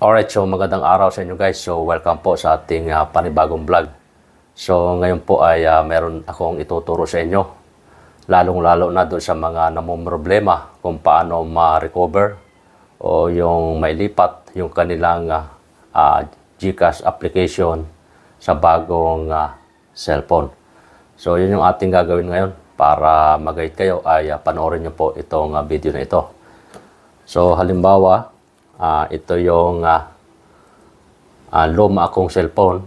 Alright, so magandang araw sa inyo guys. So welcome po sa ating panibagong vlog. So ngayon po ay meron akong ituturo sa inyo. Lalong-lalo na doon sa mga namumroblema kung paano ma-recover o yung mailipat yung kanilang GCash application sa bagong cellphone. So yun yung ating gagawin ngayon. Para mag-guide kayo ay panoorin nyo po itong video na ito. So halimbawa, ito yung luma akong cellphone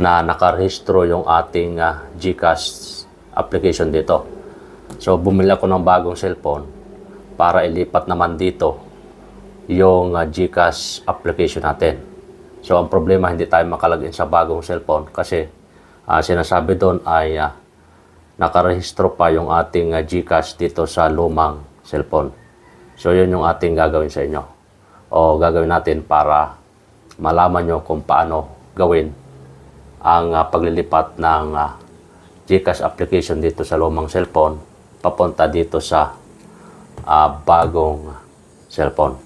na nakarehistro yung ating GCash application dito. So bumili ako ng bagong cellphone para ilipat naman dito yung GCash application natin. So ang problema, hindi tayo makalagin sa bagong cellphone kasi sinasabi doon ay nakarehistro pa yung ating GCash dito sa lumang cellphone. So yun yung ating gagawin sa inyo o gagawin natin para malaman nyo kung paano gawin ang paglilipat ng GCash application dito sa lumang cellphone papunta dito sa bagong cellphone.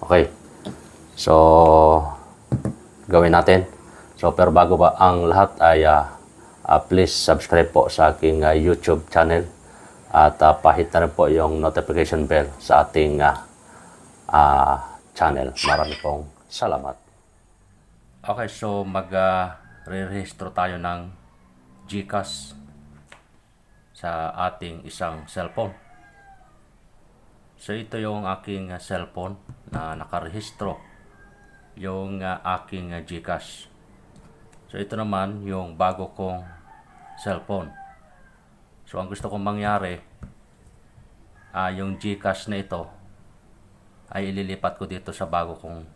Okay, so gawin natin. So pero bago ba ang lahat ay please subscribe po sa aking YouTube channel at pahit na rin po yung notification bell sa ating channel. Marami pong salamat. Okay, so mag-re-rehistro tayo ng GCash sa ating isang cellphone. So ito yung aking cellphone na nakarehistro yung aking GCash. So ito naman yung bago kong cellphone. So ang gusto kong mangyari, yung GCash na ito ay ililipat ko dito sa bago kong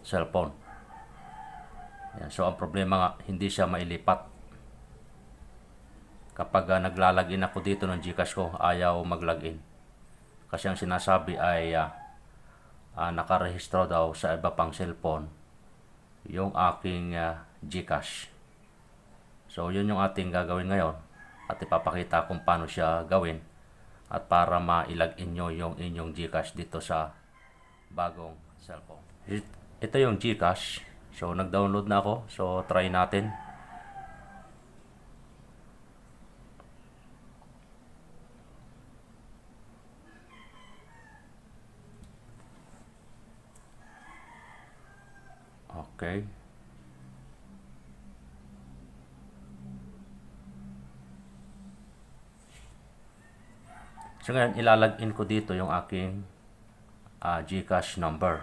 cellphone. Yan. So ang problema nga, hindi siya mailipat. Kapag naglalagin ako dito ng GCash ko, ayaw maglagin. Kasi ang sinasabi ay nakarehistro daw sa iba pang cellphone yung aking GCash. So yun yung ating gagawin ngayon at ipapakita kung paano siya gawin at para ma-login nyo yung inyong GCash dito sa bagong cellphone. Ito yung GCash. So nag-download na ako. So try natin. Okay. So ngayon, ilalagin ko dito yung aking GCash number.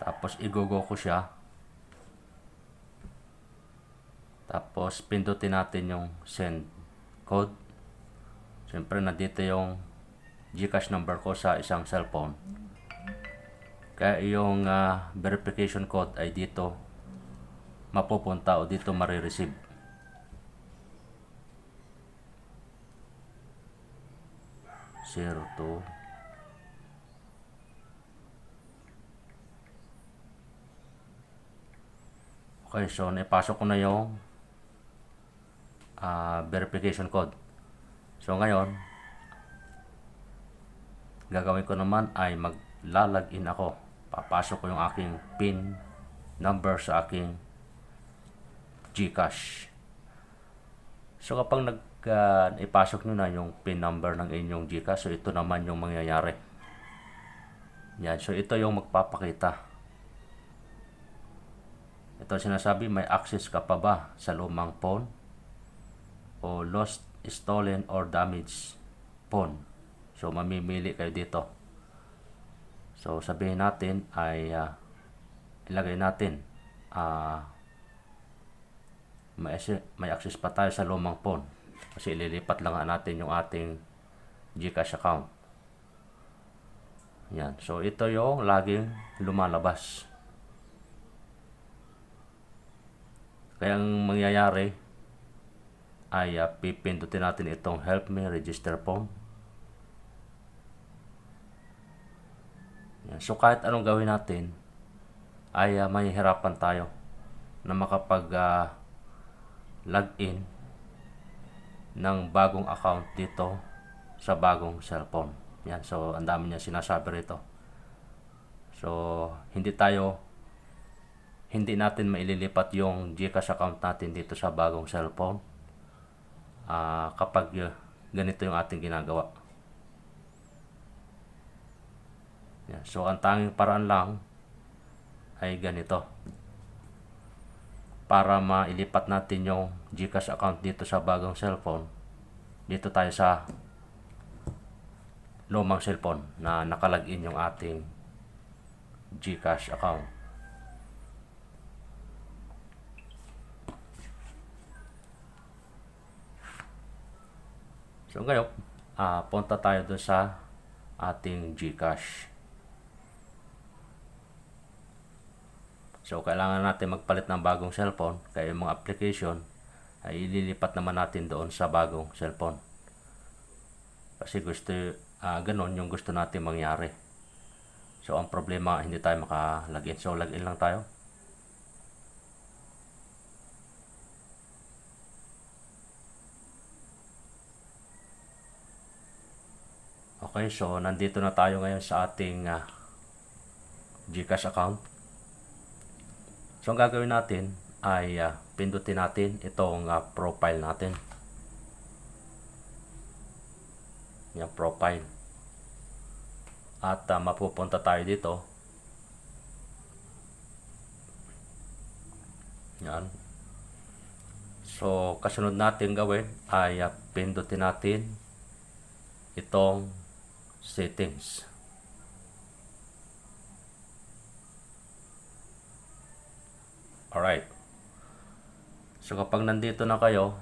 Tapos i-go ko siya. Tapos pindutin natin yung send code. Siyempre nandito yung GCash number ko sa isang cellphone. Kaya yung verification code ay dito mapupunta o dito marireceive. Zero two. Okay, so naipasok ko na yung verification code. So ngayon, gagawin ko naman ay maglalagin ako. Papasok ko yung aking PIN number sa aking GCash. So kapag ipasok nyo na yung PIN number ng inyong GCash, so ito naman yung mangyayari. Yan, so ito yung magpapakita. Ito sinasabi, may access ka pa ba sa lumang phone o lost, stolen or damaged phone. So mamimili kayo dito. So sabihin natin ay ilagay natin may access pa tayo sa lumang phone kasi ililipat lang natin yung ating GCash account. Yan. So ito yung laging lumalabas. Kaya ang mangyayari ay pipindutin natin itong help me register phone. Yan. So kahit anong gawin natin ay mahihirapan tayo na makapag login ng bagong account dito sa bagong cellphone. Yan, so ang dami niya sinasabi rito. So hindi natin maililipat yung GCash account natin dito sa bagong cellphone kapag ganito yung ating ginagawa. Yan, so ang tanging paraan lang ay ganito. Para mailipat natin yung GCash account dito sa bagong cellphone, dito tayo sa lumang cellphone na nakalagin yung ating GCash account. So ngayon, punta tayo doon sa ating GCash. So kailangan natin magpalit ng bagong cellphone, kaya yung mga application ay ililipat naman natin doon sa bagong cellphone. Kasi ganon yung gusto natin mangyari. So ang problema, hindi tayo makalagin. So login lang tayo. Okay, so nandito na tayo ngayon sa ating GCash account. So ang gagawin natin ay pindutin natin itong profile natin. Yung profile. At mapupunta tayo dito. Yan. So kasunod natin gawin ay pindutin natin itong settings. Alright. So kapag nandito na kayo,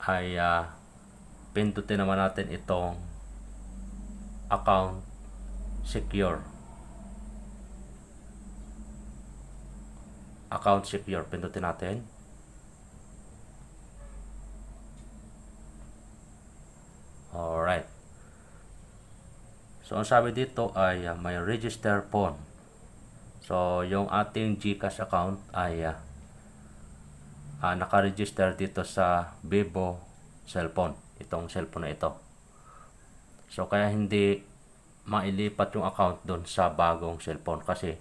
ay pindutin naman natin itong account secure. Account secure, pindutin natin. Alright. So ang sabi dito ay may register phone. So yung ating GCash account ay naka-register dito sa Vivo cellphone, itong cellphone na ito. So kaya hindi mailipat yung account doon sa bagong cellphone kasi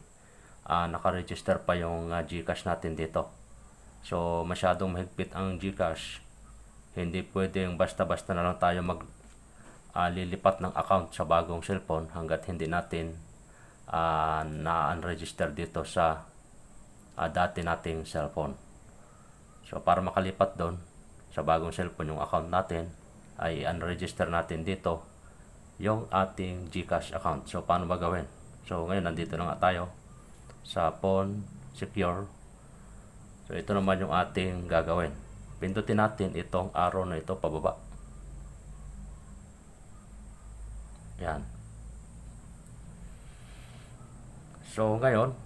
naka-register pa yung GCash natin dito. So masyadong mahigpit ang GCash. Hindi pwedeng basta-basta na lang tayo lilipat ng account sa bagong cellphone hanggat hindi natin na-unregister dito sa dati nating cellphone. So para makalipat doon sa bagong cellphone yung account natin, ay unregister natin dito yung ating GCash account. So paano ba gawin? So ngayon nandito na nga tayo sa phone secure. So ito naman yung ating gagawin. Pindutin natin itong arrow na ito pababa. Yan. So ngayon,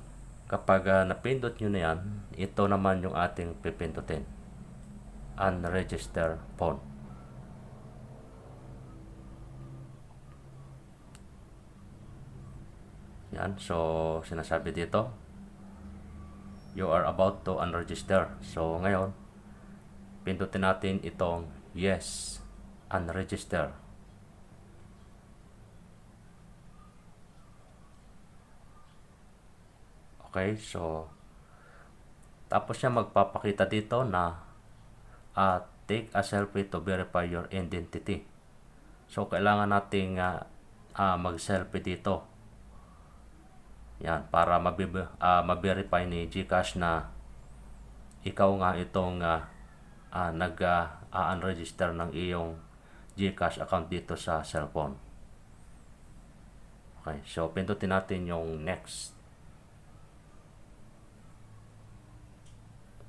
kapag napindot nyo na yan, ito naman yung ating pipindutin. Unregister phone. Yan. So sinasabi dito, you are about to unregister. So ngayon, pindutin natin itong yes, unregister. Okay, so tapos siya magpapakita dito na take a selfie to verify your identity. So kailangan nating mag-selfie dito. Yan, para ma-verify ni GCash na ikaw nga itong nag-unregister ng iyong GCash account dito sa cellphone. Okay, so pindutin natin yung next.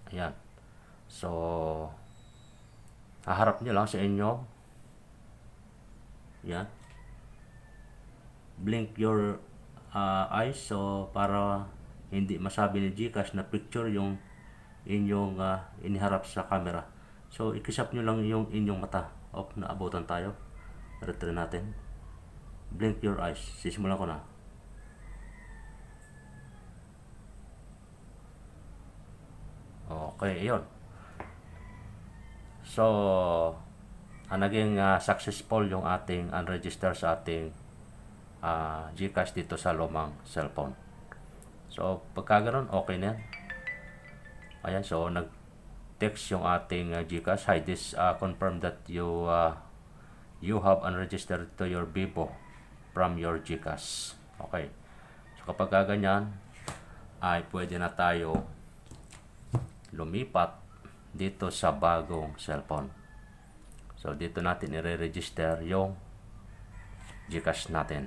Ayan. So haharap nyo lang sa inyo. Yan. Blink your eyes, so para hindi masabi ni GCash na picture yung inyong iniharap sa camera. So ikisap nyo lang yung inyong mata. Naabutan tayo. Retry natin. Blink your eyes. Sisimulan ko na. Okay, ayun. So, naging successful yung ating unregister sa ating GCash dito sa lumang cellphone. So, pagka ganun, okay na yan. Ayan, so nag-text yung ating GCash. Hi, this confirm that you have unregistered to your Vivo from your GCash. Okay. So, kapag ganyan, ay pwede na tayo lumipat dito sa bagong cellphone. So, dito natin i-register yung GCash natin.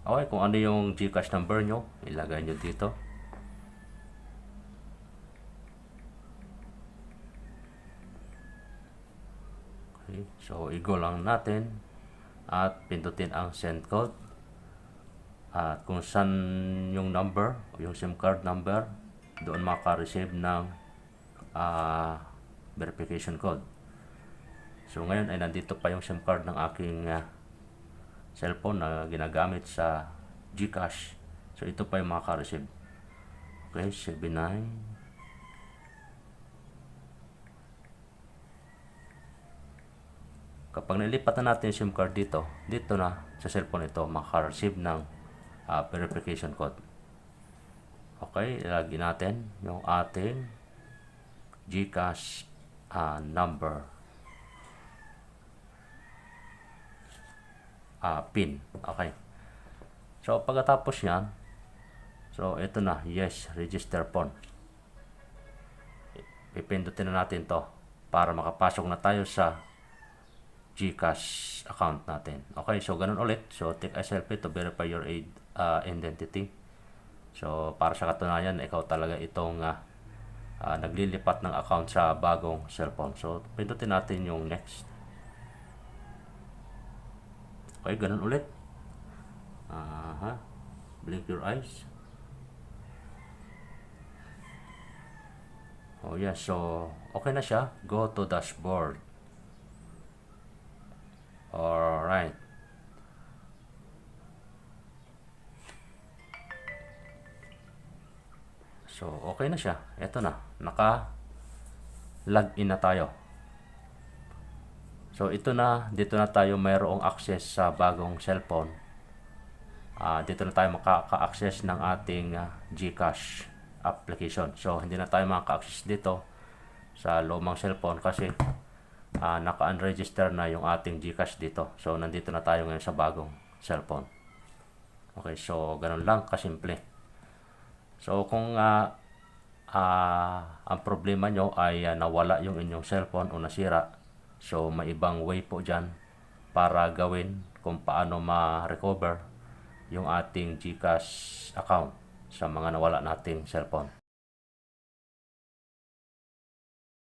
Okay, kung ano yung GCash number nyo, ilagay nyo dito. Okay, so, i-go lang natin at pindutin ang send code. At kung saan yung number o yung SIM card number, doon maka-receive ng verification code. So ngayon ay nandito pa yung SIM card ng aking cellphone na ginagamit sa GCash. So ito pa yung maka-receive. Okay, 79. Kapag nilipat na natin yung SIM card dito na sa cellphone ito, maka-receive ng verification code. Okay, ilagay natin yung ating GCash number, PIN. Okay. So, pagkatapos yan, so, ito na, yes, register phone. Pipindutin na natin to para makapasok na tayo sa GCash account natin. Okay, so ganun ulit. So, take a selfie to verify your identity. So, para sa katunayan, ikaw talaga itong naglilipat ng account sa bagong cellphone. So, pindutin natin yung next. Okay, ganun ulit. Blink your eyes. Oh yeah, so okay na siya. Go to dashboard. Alright. So, okay na siya. Ito na. Naka-login na tayo. So, ito na. Dito na tayo mayroong access sa bagong cellphone. Dito na tayo makaka-access ng ating GCash application. So, hindi na tayo makaka-access dito sa lumang cellphone kasi naka-unregister na yung ating GCash dito. So, nandito na tayo ngayon sa bagong cellphone. Okay, so ganun lang kasimple. So, kung ang problema nyo ay nawala yung inyong cellphone o nasira, so may ibang way po dyan para gawin kung paano ma-recover yung ating GCash account sa mga nawala nating cellphone.